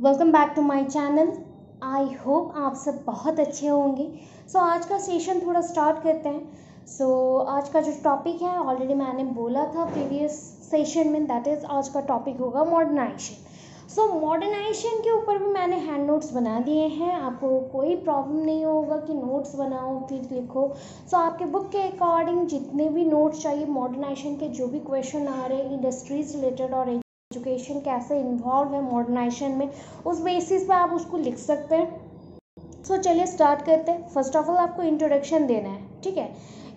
Welcome back to my channel. I hope आप सब बहुत अच्छे होंगे। आज का सेशन थोड़ा स्टार्ट करते हैं। आज का जो टॉपिक है ऑलरेडी मैंने बोला था प्रीवियस सेशन में, दैट इज़ आज का टॉपिक होगा मॉडर्नाइजेशन। मॉडर्नाइजेशन के ऊपर भी मैंने हैंड नोट्स बना दिए हैं, आपको कोई प्रॉब्लम नहीं होगा कि नोट्स बनाओ फिर लिखो। आपके बुक के अकॉर्डिंग जितने भी नोट्स चाहिए, मॉडर्नाइजेशन के जो भी क्वेश्चन आ रहे हैं इंडस्ट्रीज रिलेटेड और एजुकेशन कैसे इन्वॉल्व है मॉडर्नाइजेशन में, उस बेसिस पे आप उसको लिख सकते हैं। चलिए स्टार्ट करते हैं। फर्स्ट ऑफ ऑल आपको इंट्रोडक्शन देना है, ठीक है।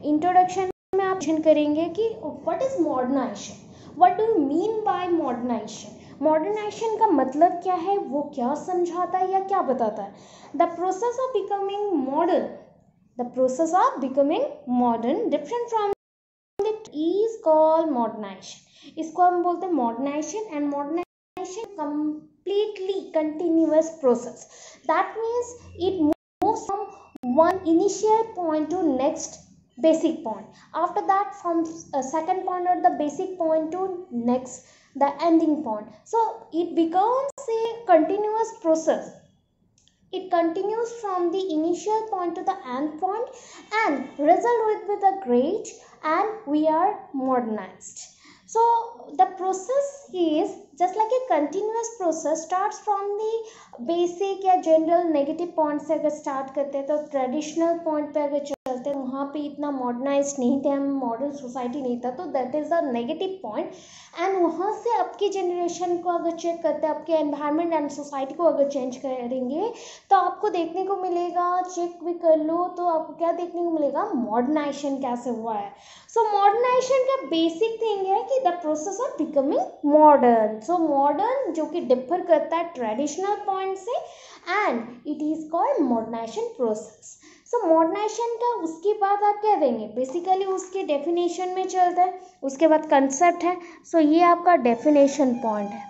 इंट्रोडक्शन में आप क्वेश्चन करेंगे कि what is modernization, what do you mean by modernization. Modernization का मतलब क्या है, वो क्या समझाता है या क्या बताता है। The process of becoming modern, the process of becoming modern different from it is called modernization. इसको हम बोलते हैं modernization. And modernization completely continuous process, that means it moves from one initial point to next basic point, after that from a second point or the basic point to next the ending point. So it becomes a continuous process. It continues from the initial point to the end point and result with a great, and we are modernized. So the process is just like a continuous process, starts from the basic या general negative point से अगर start करते हैं तो traditional point पे अगर चलते हैं, वहाँ पे इतना modernized नहीं थे हम, modern society नहीं था, तो that is the negative point. And वहाँ से अब की जनरेशन को अगर चेक करते हैं, आपके एनवायरनमेंट एंड सोसाइटी को अगर चेंज करेंगे तो आपको देखने को मिलेगा, चेक भी कर लो तो आपको क्या देखने को मिलेगा, मॉडर्नाइजेशन कैसे हुआ है। मॉडर्नाइजेशन का बेसिक थिंग है कि the process of becoming modern. Modern जो कि डिफर करता है ट्रेडिशनल पॉइंट से, and it is called modernization process. Modernization का उसके बाद आप क्या देंगे, बेसिकली उसके डेफिनेशन में चलता है, उसके बाद कंसेप्ट है। ये आपका डेफिनेशन पॉइंट है,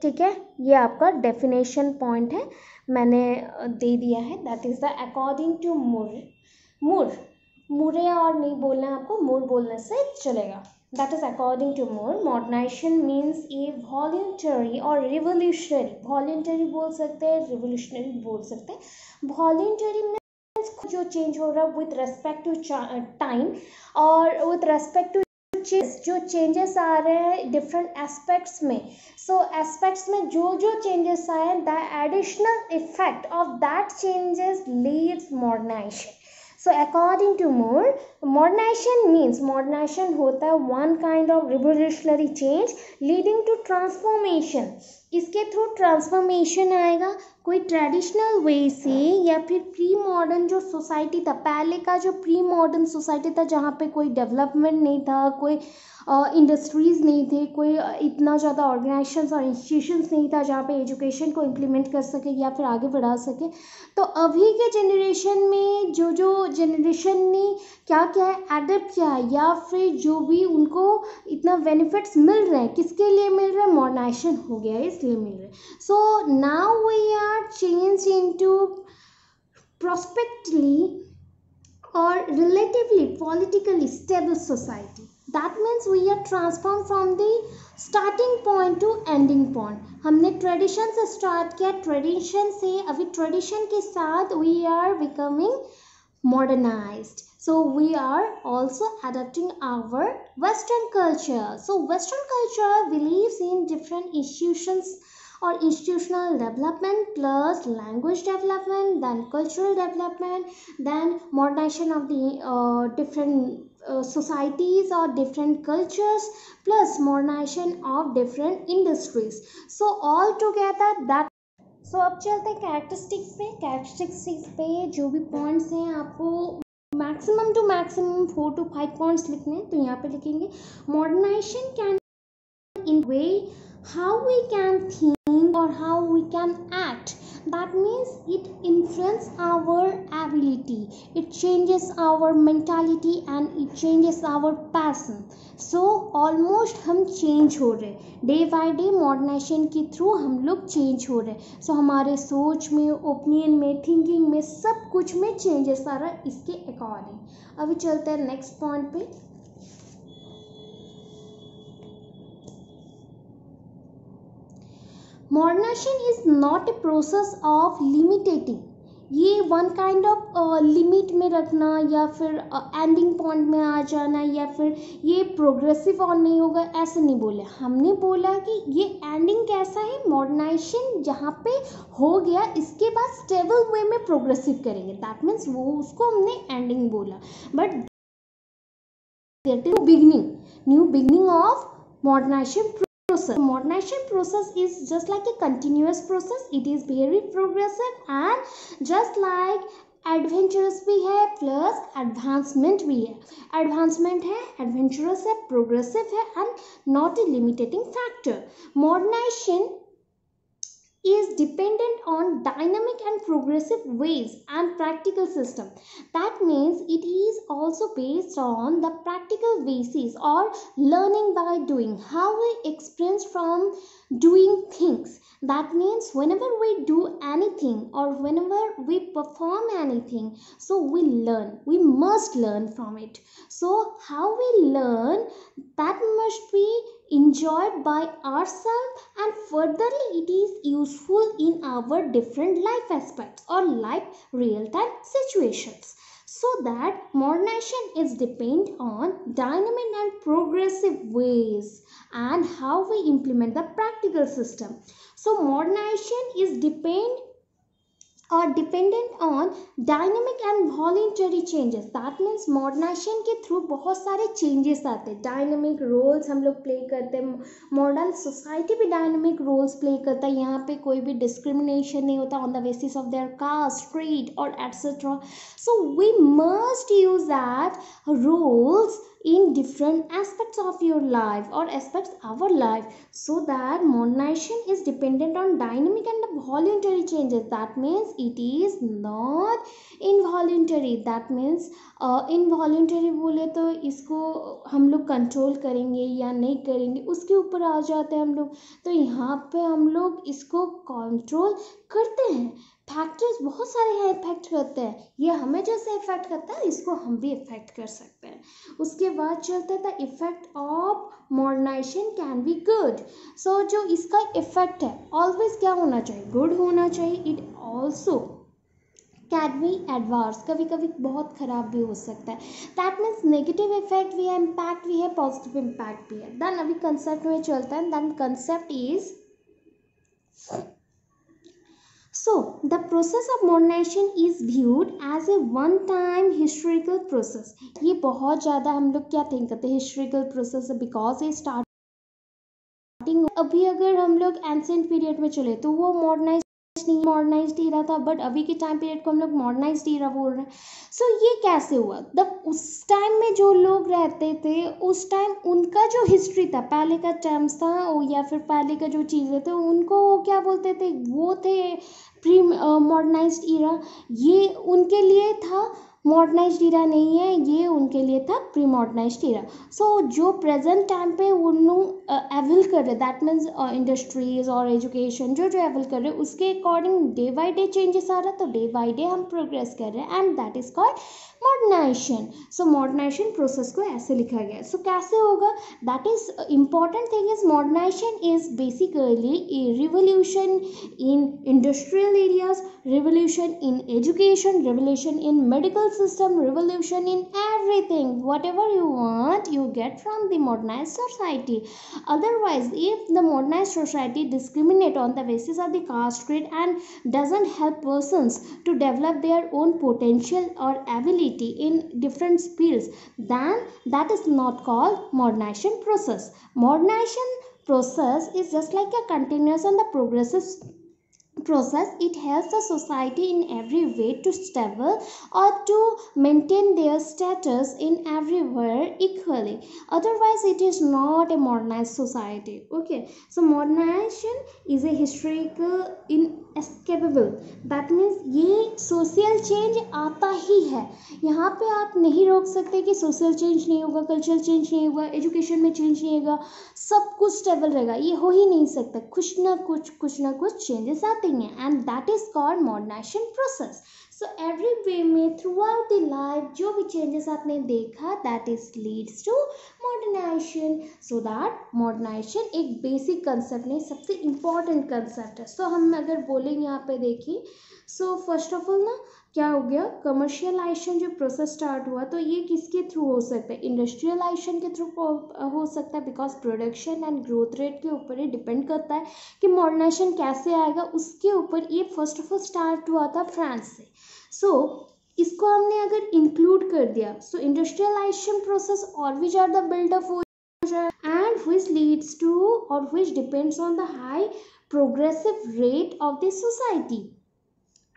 ठीक है। ये आपका डेफिनेशन पॉइंट है, मैंने दे दिया है। That is the according to Murray और नहीं बोलना है आपको, मुर बोलने से चलेगा। That is according to Moore, modernization means a voluntary और revolutionary, voluntary बोल सकते हैं, revolutionary बोल सकते हैं। voluntary means जो change हो रहा है with respect to time और with respect to जो चेंजेस आ रहे हैं डिफरेंट एस्पेक्ट्स में। एस्पेक्ट्स में जो जो चेंजेस आए, the additional effect of that changes leads modernization. According to Moore, modernization means, modernization होता है one kind of revolutionary change leading to transformation. इसके थ्रू ट्रांसफॉर्मेशन आएगा कोई ट्रेडिशनल वे से, या फिर प्री मॉडर्न जो सोसाइटी था, पहले का जो प्री मॉडर्न सोसाइटी था जहाँ पे कोई डेवलपमेंट नहीं था, कोई इंडस्ट्रीज़ नहीं थे, कोई इतना ज़्यादा ऑर्गेनाइजेशंस और इंस्टीट्यूशंस नहीं था जहाँ पे एजुकेशन को इम्प्लीमेंट कर सके या फिर आगे बढ़ा सके। तो अभी के जनरेशन में जो जो जनरेशन ने क्या क्या है एडेप्ट किया है, या फिर जो भी उनको इतना बेनिफिट्स मिल रहे हैं, किसके लिए मिल रहे हैं, मॉडर्नाइजेशन हो गया है इसलिए मिल रहे हैं। Now we are change into prospectively or relatively politically stable society. That means we are transformed from the starting point to ending point. हमने ट्रेडिशन से स्टार्ट किया, ट्रेडिशन से अभी ट्रेडिशन के साथ we are becoming modernized. We are also adapting our Western culture. Western culture believes in different institutions or institutional development plus language development, then cultural development, then modernization of the different societies or different cultures, plus modernization of different industries. All together that अब चलते हैं characteristics पे। Characteristics पे जो भी points हैं आपको maximum to maximum 4 to 5 points लिखने हैं, तो यहाँ पे लिखेंगे modernization can in way how we can think or how we can act. That means it influences our ability, it changes our mentality and it changes our passion. Almost हम change हो रहे day by day, modernisation के through हम लोग change हो रहे। हमारे सोच में, ओपिनियन में, थिंकिंग में, सब कुछ में चेंजेस आ रहा है इसके अकॉर्डिंग। अभी चलते हैं नेक्स्ट पॉइंट पे। Modernization is not a process of limitating, ये वन काइंड ऑफ लिमिट में रखना या फिर एंडिंग पॉइंट में आ जाना या फिर ये प्रोग्रेसिव और नहीं होगा, ऐसे नहीं बोले। हमने बोला कि ये एंडिंग कैसा है, मॉडर्नाइजेशन जहाँ पे हो गया इसके बाद स्टेबल वे में प्रोग्रेसिव करेंगे, दैट मीन्स वो उसको हमने एंडिंग बोला। But that is new beginning of modernization process. Modernization process is just like a continuous process. It is very progressive and just like adventurous भी है प्लस एडवांसमेंट भी है। एडवांसमेंट है, एडवेंचरस है, प्रोग्रेसिव है and not a limitating factor. Modernization is dependent on dynamic and progressive ways and practical system. That means it is also based on the practical basis or learning by doing, how we experience from doing things. That means whenever we do anything or whenever we perform anything, so we learn, we must learn from it. So how we learn, that must be enjoyed by ourselves and furtherly it is useful in our different life aspects or life real time situations. So that modernization is depend on dynamic and progressive ways and how we implement the practical system. So modernization is dependent on dynamic and voluntary changes. That means modernization के through बहुत सारे changes आते हैं, dynamic roles हम लोग play करते हैं, modern society भी डायनेमिक रोल्स प्ले करता है, यहाँ पे कोई भी डिस्क्रिमिनेशन नहीं होता on the basis of their caste, creed और etcetera. So we must use that roles in different aspects of your life or aspects our life, so that modernization is dependent on dynamic and voluntary changes. That means it is not involuntary. That means involuntary बोले तो इसको हम लोग control करेंगे या नहीं करेंगे उसके ऊपर आ जाते हैं हम लोग, तो यहाँ पे हम लोग इसको कंट्रोल करते हैं। फैक्टर्स बहुत सारे हैं इफेक्ट करते हैं, ये हमें जैसे इफेक्ट करता है इसको हम भी इफेक्ट कर सकते हैं। उसके बाद चलता था effect of modernization can be good. So जो इसका इफेक्ट है ऑलवेज क्या होना चाहिए, गुड होना चाहिए। It also can be adverse, कभी कभी बहुत ख़राब भी हो सकता है। दैट मीन्स नेगेटिव इफेक्ट भी है, इम्पैक्ट भी है, पॉजिटिव इम्पैक्ट भी है। देन अभी कंसेप्ट में चलता है, then concept is so the process of modernization is viewed as a one time historical process. ये बहुत ज़्यादा हम लोग क्या थिंक करते हैं हिस्टोरिकल प्रोसेस है, बिकॉज ये स्टार्टिंग अभी अगर हम लोग एंशिएंट पीरियड में चले तो वो मॉडर्नाइज्ड ईरा था, बट अभी के टाइम पीरियड को हम लोग मॉडर्नाइज्ड ईरा बोल रहे हैं। सो ये कैसे हुआ, उस टाइम में जो लोग रहते थे उस टाइम उनका जो हिस्ट्री था, पहले का टाइम्स था या फिर पहले का जो चीज़ें थे उनको वो क्या बोलते थे, वो थे प्री मॉडर्नाइज्ड ईरा। ये उनके लिए था, मॉडर्नाइज्ड ईरा नहीं है, ये उनके लिए था प्री मॉडर्नाइज्ड ईरा। सो जो प्रेजेंट टाइम पे अवेल कर रहे, दैट मीन्स इंडस्ट्रीज और एजुकेशन जो एवेल कर रहे हैं उसके according day by day changes आ रहा है, तो डे बाई डे हम प्रोग्रेस कर रहे हैं and that is called modernization. So modernization process को ऐसे लिखा गया है। सो कैसे होगा, that is important thing is modernization is basically a revolution in industrial areas, revolution in education, revolution in medical system, revolution in everything. Whatever you want you get from the modernized society. Otherwise if the modernized society discriminate on the basis of the caste creed and doesn't help persons to develop their own potential or ability in different fields, then that is not called modernization process. Modernization process is just like a continuous and the progressive process. It helps the society in every way to stable or to maintain their status in everywhere equally. Otherwise it is not a modernized society. Okay, so modernization is a historical inescapable. That means ये social change आता ही है, यहाँ पे आप नहीं रोक सकते कि सोशल चेंज नहीं होगा, कल्चरल चेंज नहीं होगा, एजुकेशन में चेंज नहीं होगा, सब कुछ स्टेबल रहेगा, ये हो ही नहीं सकता। कुछ ना कुछ चेंजेस आते हैं and that is called modernization process. So every way में थ्रू आउट द लाइफ जो भी चेंजेस आपने देखा that is leads to modernization. So that modernization एक बेसिक कंसेप्ट नहीं, सबसे इम्पॉर्टेंट कंसेप्ट है. सो हम अगर बोलेंगे यहाँ पे देखिए, सो फर्स्ट ऑफ ऑल ना क्या हो गया, कमर्शियलाइजेशन जो प्रोसेस स्टार्ट हुआ तो ये किसके थ्रू हो सकता है, इंडस्ट्रियलाइजेशन के थ्रू हो सकता है, because production and growth rate के ऊपर ही डिपेंड करता है कि मॉडर्नाइजेशन कैसे आएगा. उसके ऊपर ये फर्स्ट ऑफ ऑल स्टार्ट हुआ था फ्रांस से. सो इसको हमने अगर इंक्लूड कर दिया सो इंडस्ट्रियलाइजेशन प्रोसेस और भी ज़्यादा बिल्डअप हो जाए एंड विच लीड्स टू और which depends on the high progressive rate of the society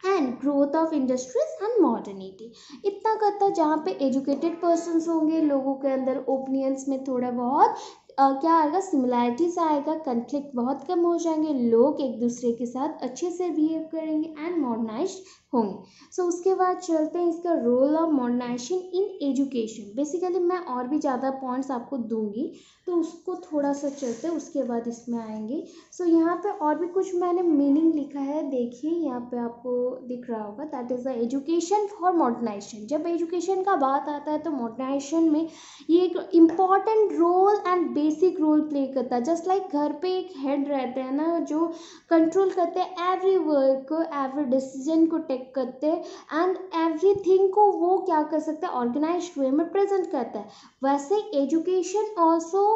and growth of industries and modernity. इतना करता जहाँ पे एजुकेटेड पर्सन्स होंगे, लोगों के अंदर ओपिनियंस में थोड़ा बहुत क्या आएगा, सिमिलैरिटीज आएगा, कन्फ्लिक्ट बहुत कम हो जाएंगे, लोग एक दूसरे के साथ अच्छे से बिहेव करेंगे एंड मॉडर्नाइज्ड होंगे. सो उसके बाद चलते हैं इसका role of modernization in education. Basically मैं और भी ज़्यादा पॉइंट्स आपको दूंगी तो उसको थोड़ा सा चलते हैं, उसके बाद इसमें आएंगे. सो यहाँ पे और भी कुछ मैंने मीनिंग लिखा है, देखिए यहाँ पे आपको दिख रहा होगा, that is the education for modernization. जब एजुकेशन का बात आता है तो मॉडर्नाइजेशन में ये एक important role and basic role play करता है. जस्ट लाइक घर पे एक हेड रहते हैं ना जो कंट्रोल करते हैं एवरी वर्क को, एवरी डिसीजन को टेक करते हैं एंड एवरीथिंग को वो क्या कर सकते हैं, ऑर्गेनाइज्ड वे में प्रेजेंट करता है. वैसे education also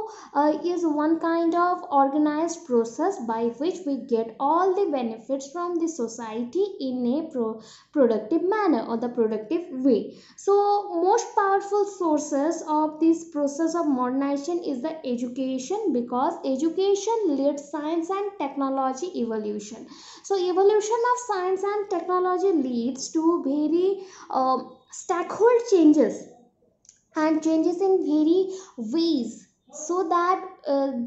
is one kind of organized process by which we get all the benefits from the society in a productive manner or the productive way. So most powerful sources of this process of modernization is the education, because education leads science and technology evolution. So evolution of science and technology leads to very stakeholder changes and changes in very ways, so that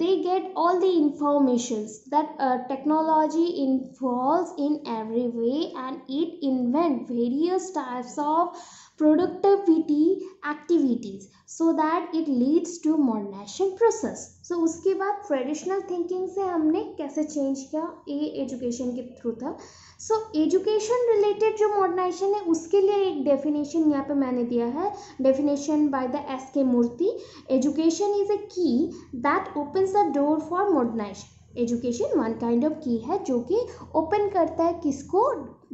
they get all the informations that technology involves in every way and it invent various types of productivity activities so that it leads to modernization process. So उसके बाद traditional thinking से हमने कैसे change किया, ये education के through था. So education related जो मॉडर्नाइजेशन है उसके लिए एक डेफिनेशन यहाँ पे मैंने दिया है, definition by the S.K. Murthy. Education is a key that opens the door for modernization. Education one kind of key है जो कि ओपन करता है किसको,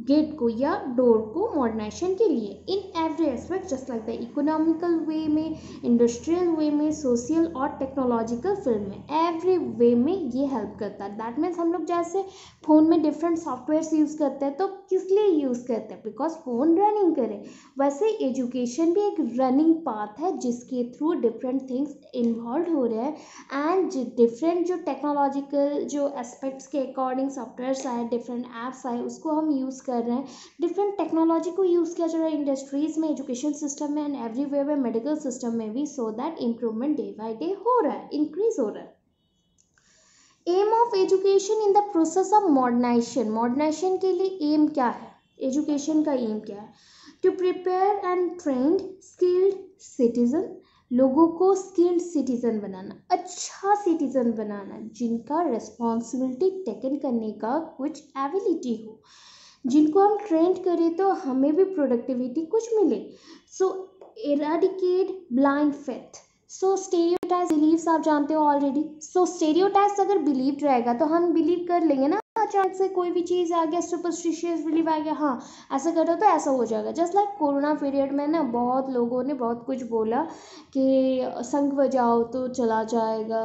गेट को या डोर को मॉडर्नाइजेशन के लिए in every aspect, just like the economical way में, इंडस्ट्रियल वे में, सोशल और टेक्नोलॉजिकल फील्ड में, एवरी वे में ये हेल्प करता है. दैट मीन्स हम लोग जैसे फ़ोन में डिफरेंट सॉफ्टवेयर्स यूज़ करते हैं तो किस लिए यूज़ करते हैं, बिकॉज फ़ोन रनिंग करे. वैसे एजुकेशन भी एक रनिंग पाथ है जिसके थ्रू डिफरेंट थिंग्स इन्वॉल्व हो रहे हैं एंड डिफरेंट जो टेक्नोलॉजिकल जो एस्पेक्ट्स के अकॉर्डिंग सॉफ्टवेयर्स आए, डिफरेंट ऐप्स आए, उसको हम यूज़ कर रहे हैं. डिफरेंट टेक्नोलॉजी को यूज़ किया जा रहा है इंडस्ट्रीज़ में, एजुकेशन सिस्टम में एंड एवरीवेयर में, मेडिकल सिस्टम में भी, so that improvement day by day हो रहा है, इंक्रीज हो रहा है. Aim of education in the process of modernization. Modernization के लिए एम क्या है, एजुकेशन का एम क्या है, to prepare and trained skilled citizen. लोगों को स्किल्ड सिटीजन बनाना, अच्छा सिटीजन बनाना जिनका रिस्पॉन्सिबिलिटी टेकन करने का कुछ एबिलिटी हो, जिनको हम ट्रेंड करें तो हमें भी प्रोडक्टिविटी कुछ मिले. सो इराडिकेट ब्लाइंड फेथ. सो स्टेरियोटाइप्स बिलीव्स आप जानते हो ऑलरेडी. सो स्टेरियोटाइप्स अगर बिलीव रहेगा तो हम बिलीव कर लेंगे ना, अचानक से कोई भी चीज़ आ गया, सुपरस्टिशियस बिलीव आ गया, हाँ ऐसा करो तो ऐसा हो जाएगा. जस्ट लाइक कोरोना पीरियड में ना बहुत लोगों ने बहुत कुछ बोला कि शंख बजाओ तो चला जाएगा,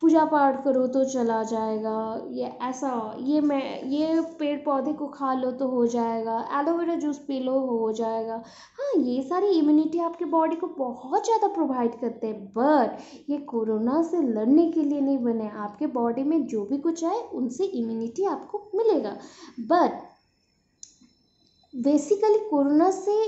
पूजा पाठ करो तो चला जाएगा, ये ऐसा, ये पेड़ पौधे को खा लो तो हो जाएगा, एलोवेरा जूस पी लो हो जाएगा. हाँ ये सारी इम्यूनिटी आपके बॉडी को बहुत ज़्यादा प्रोवाइड करते हैं, बट ये कोरोना से लड़ने के लिए नहीं बने. आपके बॉडी में जो भी कुछ आए उनसे इम्यूनिटी आपको मिलेगा, बट बेसिकली कोरोना से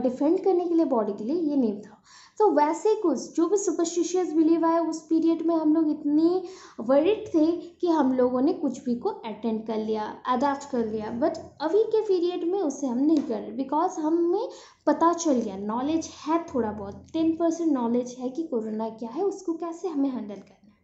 डिफेंड करने के लिए बॉडी के लिए ये नहीं था. तो वैसे कुछ जो भी सुपरस्टिशियस बिलीव आया उस पीरियड में हम लोग इतने वरिड थे कि हम लोगों ने कुछ भी को अटेंड कर लिया, अडैप्ट कर लिया, बट अभी के पीरियड में उसे हम नहीं कर रहे, बिकॉज हमें पता चल गया, नॉलेज है, थोड़ा बहुत 10% नॉलेज है कि कोरोना क्या है, उसको कैसे हमें हैंडल करना है.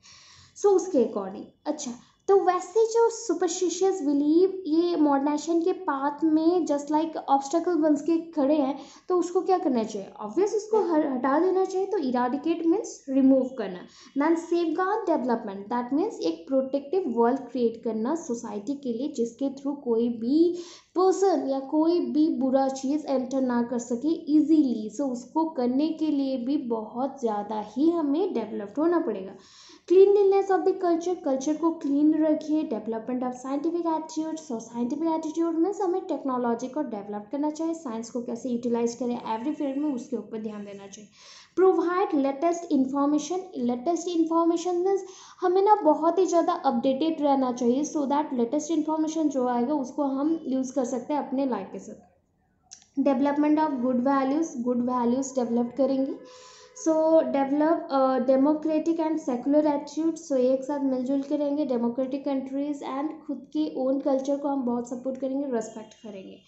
सो उसके अकॉर्डिंग अच्छा तो वैसे जो सुपरस्टिशियस बिलीव ये मॉडर्नाइजेशन के पाथ में जस्ट लाइक ऑब्स्टेकल बन के खड़े हैं, तो उसको क्या करना चाहिए, ऑब्वियस उसको हटा देना चाहिए। तो इराडिकेट मीन्स रिमूव करना। Then safeguard development, that means एक प्रोटेक्टिव वर्ल्ड क्रिएट करना सोसाइटी के लिए, जिसके थ्रू कोई भी पर्सन या कोई भी बुरा चीज़ एंटर ना कर सके इजीली। सो उसको करने के लिए भी बहुत ज़्यादा ही हमें डेवलप्ड होना पड़ेगा। Cleanliness of the culture, culture को क्लीन रखिए। Development of scientific attitude, so scientific attitude means हमें टेक्नोलॉजी को डेवलप करना चाहिए, साइंस को कैसे यूटिलाइज करें एवरी फील्ड में, उसके ऊपर ध्यान देना चाहिए। Provide latest information, latest information means हमें ना बहुत ही ज़्यादा अपडेटेड रहना चाहिए, सो दैट लेटेस्ट इन्फॉर्मेशन जो आएगा उसको हम यूज़ कर सकते हैं अपने लाइफ के साथ। Development of good values, good values develop करेंगे। So develop democratic and secular attitude, so एक साथ मिलजुल के रहेंगे। डेमोक्रेटिक कंट्रीज एंड खुद के ओन कल्चर को हम बहुत सपोर्ट करेंगे, रेस्पेक्ट करेंगे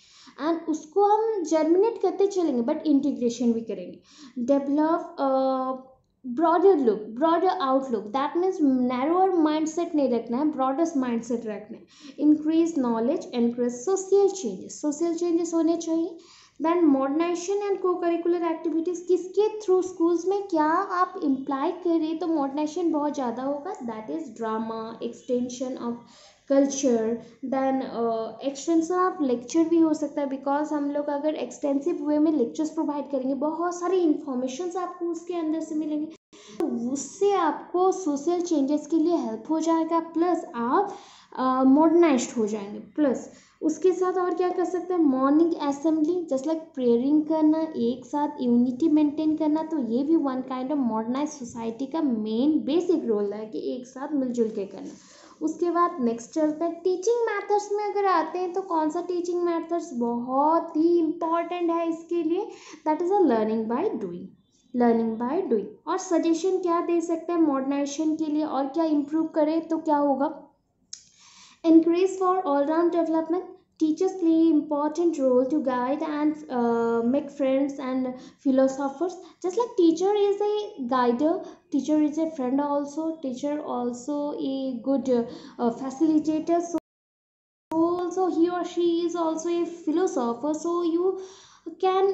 एंड उसको हम जर्मिनेट करते चलेंगे, बट इंटीग्रेशन भी करेंगे। Develop broader look, broader outlook, that means narrower mindset नहीं रखना है, ब्रॉडर माइंडसेट रखना है। Increase knowledge, increase social changes, social changes होने चाहिए। दैन मॉडर्नाइजेशन एंड को करिकुलर एक्टिविटीज़, किसके थ्रू स्कूल्स में क्या आप इम्प्लाई करें तो मॉडर्नाइजेशन बहुत ज़्यादा होगा, that is drama, extension of culture. Then extension of lecture भी हो सकता है, बिकॉज हम लोग अगर एक्सटेंसिव वे में लेक्चर्स प्रोवाइड करेंगे, बहुत सारी इंफॉर्मेशन आपको उसके अंदर से मिलेंगे, तो उससे आपको सोशल चेंजेस के लिए हेल्प हो जाएगा, प्लस आप मॉडर्नाइज्ड हो जाएंगे। प्लस उसके साथ और क्या कर सकते हैं, मॉर्निंग असेंबली, जस्ट लाइक प्रेयरिंग करना, एक साथ यूनिटी मेंटेन करना, तो ये भी one kind of modernise society का मेन बेसिक रोल है कि एक साथ मिलजुल के करना। उसके बाद नेक्स्ट चलता है टीचिंग मैथड्स में। अगर आते हैं तो कौन सा टीचिंग मैथड्स बहुत ही इम्पॉर्टेंट है इसके लिए, that is a learning by doing, learning by doing. और सजेशन क्या दे सकते हैं मॉडर्नाइजेशन के लिए और क्या इम्प्रूव करें, तो क्या होगा, encourage for all-round development. Teachers play important role to guide and make friends and philosophers. Just like teacher is a guider, teacher is a friend also, teacher also a good facilitator. So also he or she is also a philosopher. So you can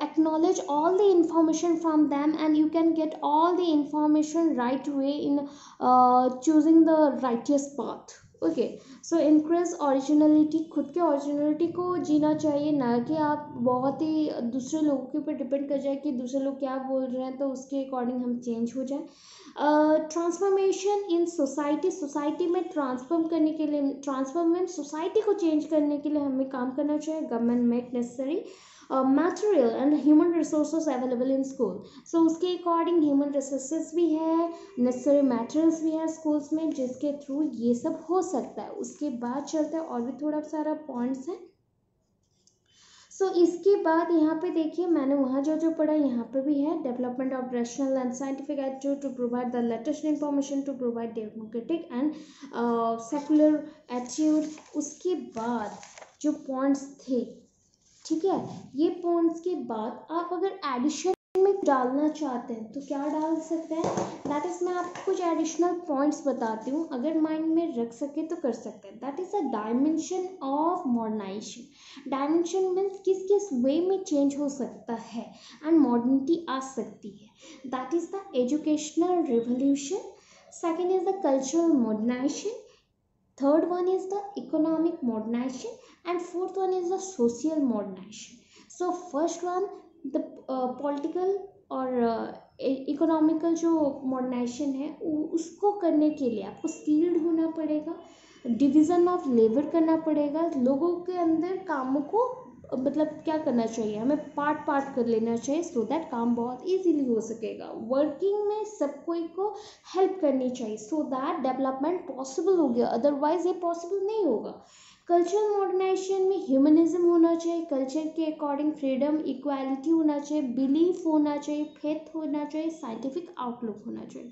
acknowledge all the information from them and you can get all the information right way in choosing the righteous path. Okay, so increase originality, खुद के originality को जीना चाहिए, ना कि आप बहुत ही दूसरे लोगों के ऊपर डिपेंड कर जाए कि दूसरे लोग क्या बोल रहे हैं तो उसके अकॉर्डिंग हम चेंज हो जाए। ट्रांसफॉर्मेशन इन सोसाइटी, सोसाइटी में ट्रांसफॉर्म करने के लिए, ट्रांसफॉर्म सोसाइटी को चेंज करने के लिए हमें काम करना चाहिए। Government make necessary material and human resources available in school, so उसके अकॉर्डिंग ह्यूमन रिसोर्सेज भी है, नेसेसरी मटेरियल्स भी है स्कूल्स में, जिसके थ्रू ये सब हो सकता है। उसके बाद चलते हैं और भी थोड़ा सारा पॉइंट्स हैं। सो इसके बाद यहाँ पे देखिए मैंने वहाँ जो जो पढ़ा यहाँ पे भी है, development of rational and scientific attitude to provide the latest information to provide democratic and secular attitude. उसके बाद जो पॉइंट्स थे, ठीक है, ये पॉइंट्स के बाद आप अगर एडिशन में डालना चाहते हैं तो क्या डाल सकते हैं, दैट इज मैं आपको कुछ एडिशनल पॉइंट्स बताती हूँ, अगर माइंड में रख सके तो कर सकते हैं। That is a dimension of modernization. Dimension means किस किस वे में चेंज हो सकता है एंड मॉडर्निटी आ सकती है। That is the educational revolution, second is the cultural modernization, third one is the economic modernization and fourth one is the social modernization. So first one the political और economical जो modernisation है उसको करने के लिए आपको स्किल्ड होना पड़ेगा, डिवीज़न ऑफ लेबर करना पड़ेगा, लोगों के अंदर कामों को मतलब क्या करना चाहिए, हमें पार्ट पार्ट कर लेना चाहिए सो दैट काम बहुत इजीली हो सकेगा। वर्किंग में सब कोई को हेल्प करनी चाहिए सो दैट डेवलपमेंट पॉसिबल हो गया, अदरवाइज ये पॉसिबल नहीं होगा। कल्चरल मॉडर्नाइजेशन में ह्यूमनिज्म होना चाहिए, कल्चर के अकॉर्डिंग फ्रीडम, इक्वालिटी होना चाहिए, बिलीफ होना चाहिए, फेथ होना चाहिए, साइंटिफिक आउटलुक होना चाहिए।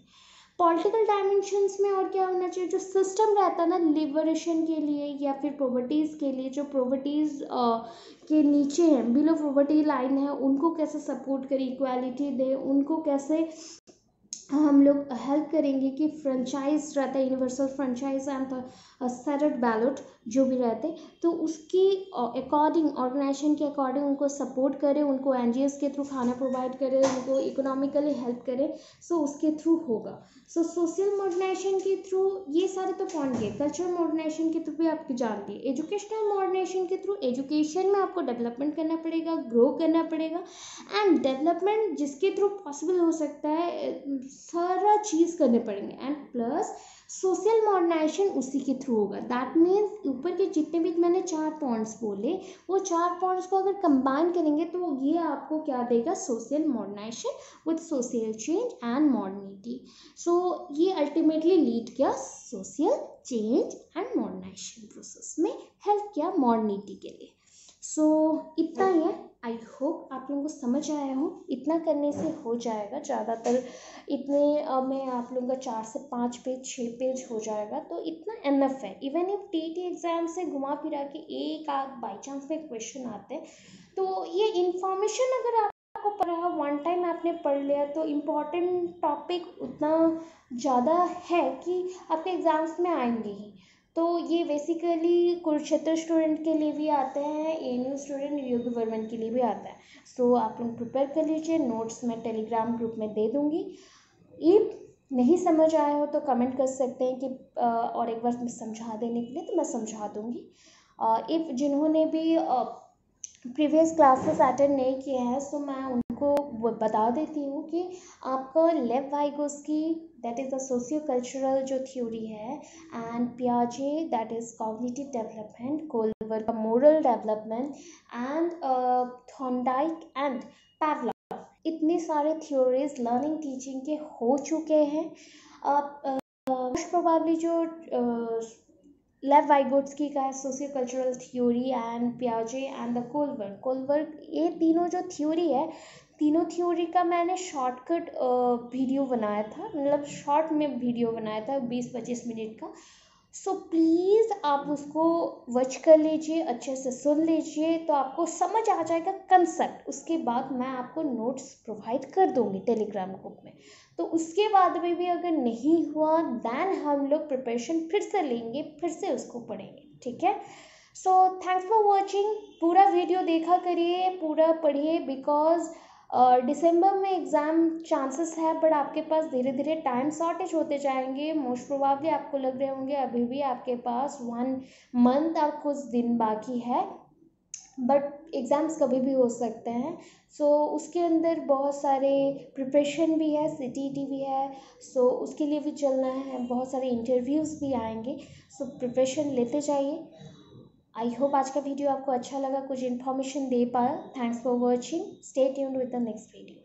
पॉलिटिकल डायमेंशंस में और क्या होना चाहिए, जो सिस्टम रहता है ना लिबरेशन के लिए या फिर प्रॉपर्टीज़ के लिए, जो प्रॉपर्टीज़ के नीचे हैं, बिलो प्रॉपर्टी लाइन है, उनको कैसे सपोर्ट करें, इक्वालिटी दे, उनको कैसे हम लोग हेल्प करेंगे कि फ्रेंचाइज रहता है, universal franchise and settled ballot जो भी रहते, तो उसकी अकॉर्डिंग, ऑर्गेनाइजेशन के अकॉर्डिंग उनको सपोर्ट करें, उनको एनजीओस के थ्रू खाना प्रोवाइड करें, उनको इकोनॉमिकली हेल्प करें। सो उसके थ्रू होगा। सो सोशल मॉडर्नाइजेशन के थ्रू ये सारे तो पॉइंट गए। कल्चरल मॉडर्नाइजेशन के थ्रू भी आपकी जानती है। एजुकेशनल मॉडर्नाइजेशन के थ्रू एजुकेशन में आपको डेवलपमेंट करना पड़ेगा, ग्रो करना पड़ेगा, एंड डेवलपमेंट जिसके थ्रू पॉसिबल हो सकता है, सारा चीज़ करने पड़ेंगे। एंड प्लस सोशल मॉडर्नाइजेशन उसी के थ्रू होगा। दैट मीन्स ऊपर के जितने भी मैंने 4 पॉइंट्स बोले, वो 4 पॉइंट्स को अगर कंबाइन करेंगे तो ये आपको क्या देगा, social modernization with social change and modernity. So ये अल्टीमेटली लीड किया social change and modernization process में, हेल्प किया मॉडर्निटी के लिए। सो इतना ही है। आई होप आप लोगों को समझ आया हो। इतना करने से हो जाएगा। ज़्यादातर इतने में आप लोगों का 4 से 5 पेज 6 पेज हो जाएगा, तो इतना एनफ है। इवन इफ टीटी एग्ज़ाम से घुमा फिरा के एक आध बाई चांस में क्वेश्चन आते हैं, तो ये इंफॉर्मेशन अगर आपको पढ़ा, वन टाइम आपने पढ़ लिया, तो इम्पॉर्टेंट टॉपिक उतना ज़्यादा है कि आपके एग्ज़ाम्स में आएंगे ही। तो ये बेसिकली कुरुक्षेत्र स्टूडेंट के लिए भी आता है, एएनयू स्टूडेंट योगी वर्मन के लिए भी आता है। सो आप लोग प्रिपेयर कर लीजिए। नोट्स मैं टेलीग्राम ग्रुप में दे दूँगी। इफ नहीं समझ आया हो तो कमेंट कर सकते हैं कि और एक बार मैं समझा देने के लिए, तो मैं समझा दूँगी। इफ़ जिन्होंने भी प्रीवियस क्लासेस अटेंड नहीं किए हैं, सो मैं उनको बता देती हूँ कि आपका Lev Vygotsky, that is the socio cultural जो थ्योरी है, एंड पियाजे दैट इज़ कॉग्निटिव डेवलपमेंट, कोलवर का moral development, and Thorndike and Pavlov, इतने सारे थ्योरीज लर्निंग टीचिंग के हो चुके हैं। मोस्ट प्रोबेबली जो लेव वाइगोट्स्की का है सोशियो कल्चरल थ्योरी, एंड पियाजे एंड द कोलवर्ग, ये तीनों जो थ्योरी है, तीनों थ्योरी का मैंने शॉर्टकट वीडियो बनाया था, मतलब शॉर्ट में वीडियो बनाया था 20-25 मिनट का। सो प्लीज़ आप उसको वॉच कर लीजिए, अच्छे से सुन लीजिए, तो आपको समझ आ जाएगा कंसेप्ट। उसके बाद मैं आपको नोट्स प्रोवाइड कर दूँगी टेलीग्राम ग्रुप में। तो उसके बाद में भी अगर नहीं हुआ, दैन हम लोग प्रिपरेशन फिर से लेंगे, फिर से उसको पढ़ेंगे, ठीक है। So thanks for watching. पूरा वीडियो देखा करिए, पूरा पढ़िए, बिकॉज दिसंबर में एग्ज़ाम चांसेस है, बट आपके पास धीरे धीरे टाइम शॉर्टेज होते जाएंगे। मोस्ट प्रोबेबली आपको लग रहे होंगे अभी भी आपके पास 1 मंथ और कुछ दिन बाकी है, बट एग्ज़ाम्स कभी भी हो सकते हैं। सो उसके अंदर बहुत सारे प्रिपरेशन भी है, सीटीईटी भी है, सो उसके लिए भी चलना है, बहुत सारे इंटरव्यूज़ भी आएंगे। सो प्रिपरेशन लेते जाइए। आई होप आज का वीडियो आपको अच्छा लगा, कुछ इन्फॉर्मेशन दे पाया। Thanks for watching. Stay tuned with the next video.